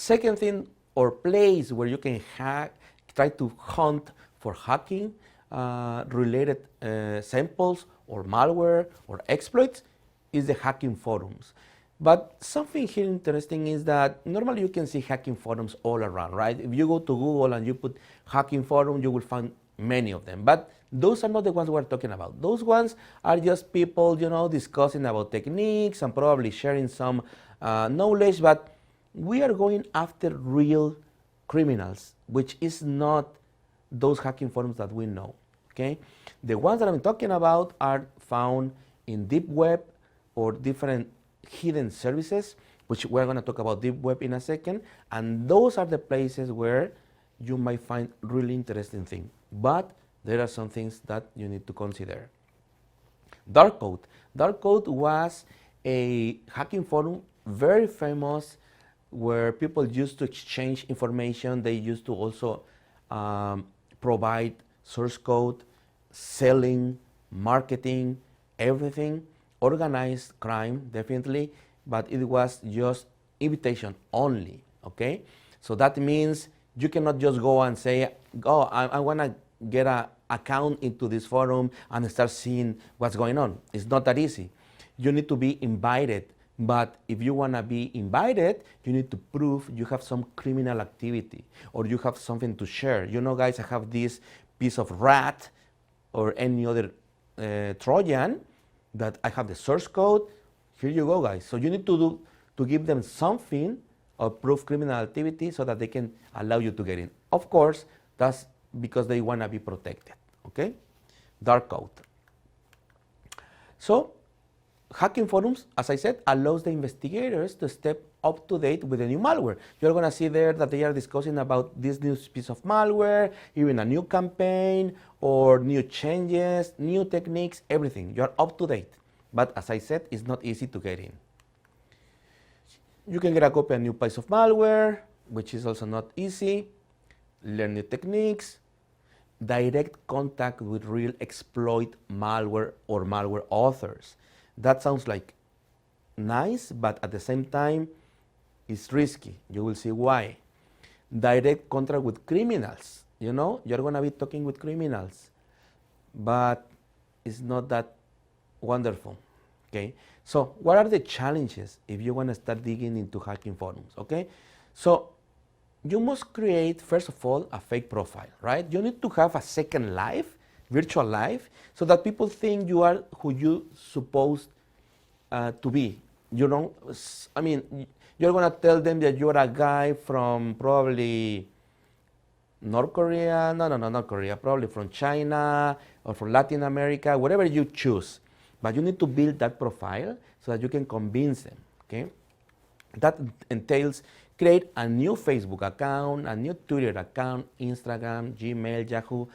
Second thing, or place where you can try to hunt for hacking related samples or malware or exploits is the hacking forums. But something here interesting is that normally you can see hacking forums all around, right? If you go to Google and you put hacking forum, you will find many of them. But those are not the ones we're talking about. Those ones are just people, discussing about techniques and probably sharing some knowledge, but we are going after real criminals, which is not those hacking forums that we know, okay? The ones that I'm talking about are found in deep web or different hidden services, which we're going to talk about deep web in a second, and those are the places where you might find really interesting things. But there are some things that you need to consider. Dark code. Dark code was a hacking forum, very famous, where people used to exchange information. They used to also provide source code, selling, marketing, everything. Organized crime, definitely, but it was just invitation only, okay? So that means you cannot just go and say, oh, I want to get an account into this forum and start seeing what's going on. It's not that easy. You need to be invited, but if you want to be invited, you need to prove you have some criminal activity or you have something to share. Guys, I have this piece of rat or any other Trojan that I have the source code. Here you go, guys. So you need to give them something or prove criminal activity so that they can allow you to get in. Of course, that's because they want to be protected, okay? Dark code. So hacking forums, as I said, allows the investigators to step up to date with the new malware. You're going to see there that they are discussing about this new piece of malware, even a new campaign, or new changes, new techniques, everything. You're up to date. But as I said, it's not easy to get in. You can get a copy of a new piece of malware, which is also not easy. Learn new techniques. Direct contact with real exploit malware or malware authors. That sounds like nice, but at the same time, it's risky. You will see why. Direct contact with criminals. You're going to be talking with criminals, but it's not that wonderful, okay? So what are the challenges if you want to start digging into hacking forums, okay? So you must create, first of all, a fake profile, right? You need to have a second life, virtual life, so that people think you are who you supposed to be. You're going to tell them that you're a guy from probably North Korea, not Korea, probably from China or from Latin America, whatever you choose. But you need to build that profile so that you can convince them, okay? That entails create a new Facebook account, a new Twitter account, Instagram, Gmail, Yahoo,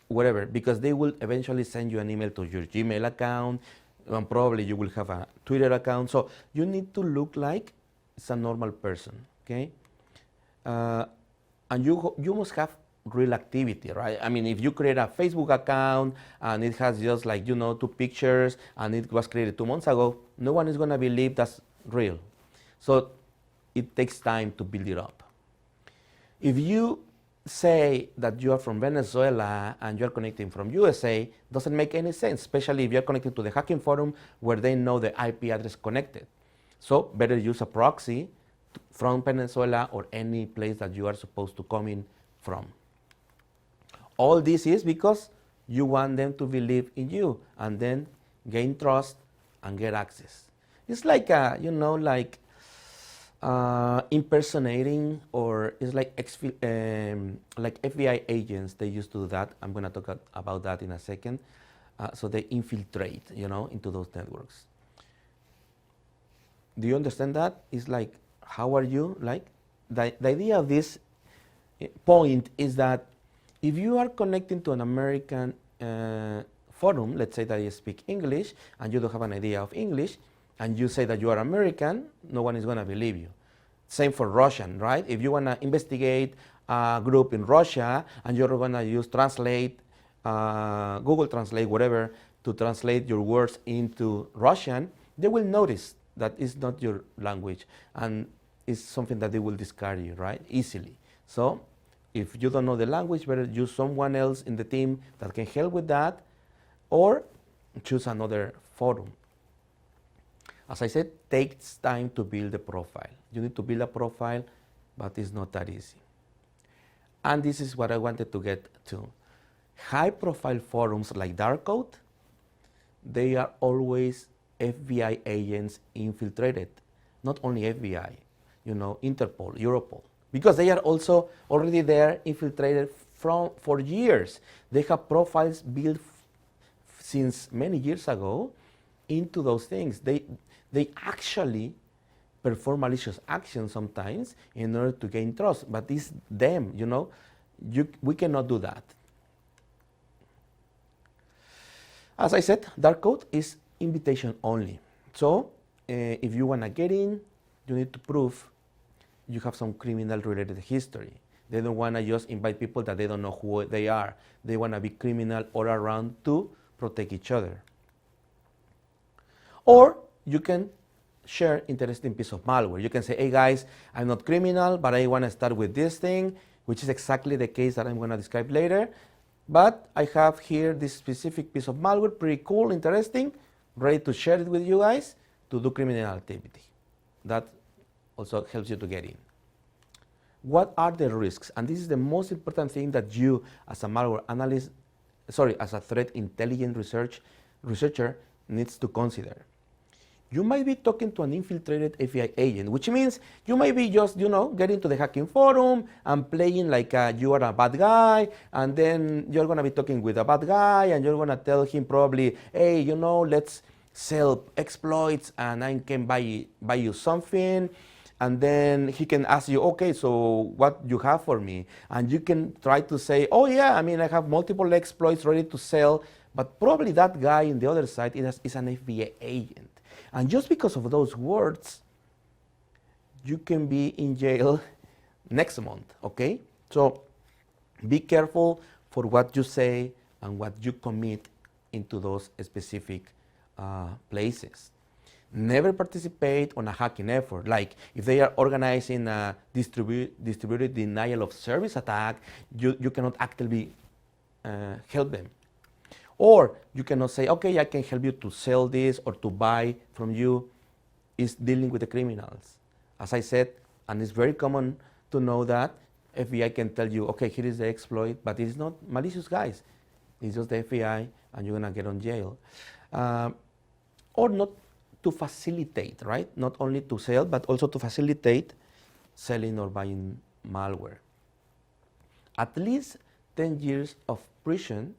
whatever, because they will eventually send you an email to your Gmail account, and probably you will have a Twitter account. So you need to look like it's a normal person, okay? And you must have real activity, right? I mean, if you create a Facebook account and it has just 2 pictures and it was created 2 months ago, no one is going to believe that's real. So it takes time to build it up. If you say that you are from Venezuela and you're connecting from USA, doesn't make any sense, especially if you're connected to the hacking forum where they know the IP address connected. So better use a proxy from Venezuela or any place that you are supposed to come in from. All this is because you want them to believe in you and then gain trust and get access. It's like impersonating, or it's like FBI agents. They used to do that. I'm going to talk about that in a second. So they infiltrate, into those networks. Do you understand that? It's like, how are you? Like, the idea of this point is that if you are connecting to an American forum, let's say that you speak English and you don't have an idea of English, and you say that you are American, no one is going to believe you. Same for Russian, right? If you want to investigate a group in Russia and you're going to use Translate, Google Translate, whatever, to translate your words into Russian, they will notice that it's not your language. And is something that they will discard you, right? Easily. So if you don't know the language, better use someone else in the team that can help with that, or choose another forum. As I said, it takes time to build a profile. You need to build a profile, but it's not that easy. And this is what I wanted to get to. High-profile forums like Darkcode, they are always FBI agents infiltrated. Not only FBI, Interpol, Europol, because they are also already there infiltrated for years. They have profiles built since many years ago into those things. They actually perform malicious actions sometimes in order to gain trust, but it's them, we cannot do that. As I said, Darkcode is invitation only. So if you want to get in, you need to prove you have some criminal-related history. They don't want to just invite people that they don't know who they are. They want to be criminal all around to protect each other. Or you can share interesting piece of malware. You can say, hey guys, I'm not criminal, but I want to start with this thing, which is exactly the case that I'm going to describe later. But I have here this specific piece of malware, pretty cool, interesting, ready to share it with you guys to do criminal activity. That also helps you to get in. What are the risks? And this is the most important thing that you, as a malware analyst, as a threat intelligence researcher, needs to consider. You might be talking to an infiltrated FBI agent, which means you might be just, getting to the hacking forum and playing like you are a bad guy, and then you're going to be talking with a bad guy, and you're going to tell him probably, hey, let's sell exploits, and I can buy you something. And then he can ask you, okay, so what you have for me? And you can try to say, oh yeah, I have multiple exploits ready to sell, but probably that guy on the other side is an FBI agent. And just because of those words, you can be in jail next month, okay? So be careful for what you say and what you commit into those specific places. Never participate on a hacking effort. Like if they are organizing a distributed denial of service attack, you cannot actively help them. Or you cannot say, okay, I can help you to sell this or to buy from you. It's dealing with the criminals. As I said, and it's very common to know that FBI can tell you, okay, here is the exploit, but it's not malicious guys. It's just the FBI, and you're going to get on jail. Or not to facilitate, right? Not only to sell, but also to facilitate selling or buying malware. At least 10 years of prison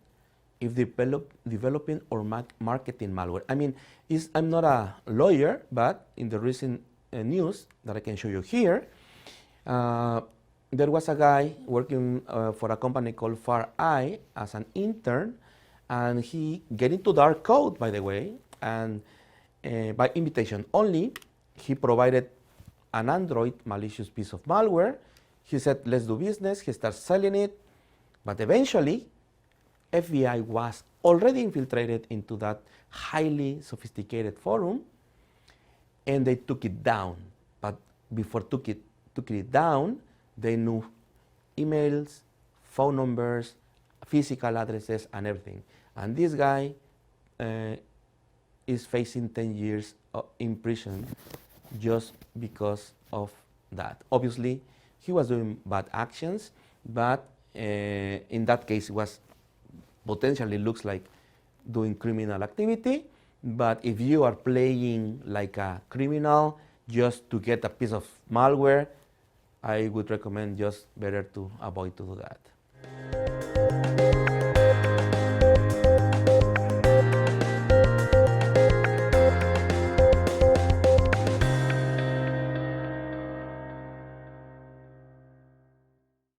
if developing or marketing malware. I'm not a lawyer, but in the recent news that I can show you here, there was a guy working for a company called FarEye as an intern, and he get into Darkcode, by the way, and by invitation only, he provided an Android malicious piece of malware. He said, let's do business. He started selling it, but eventually, FBI was already infiltrated into that highly sophisticated forum, and they took it down. But before took it down, they knew emails, phone numbers, physical addresses, and everything. And this guy is facing 10 years in prison just because of that. Obviously, he was doing bad actions, but in that case, it was potentially looks like doing criminal activity. But if you are playing like a criminal just to get a piece of malware, I would recommend just better to avoid to do that.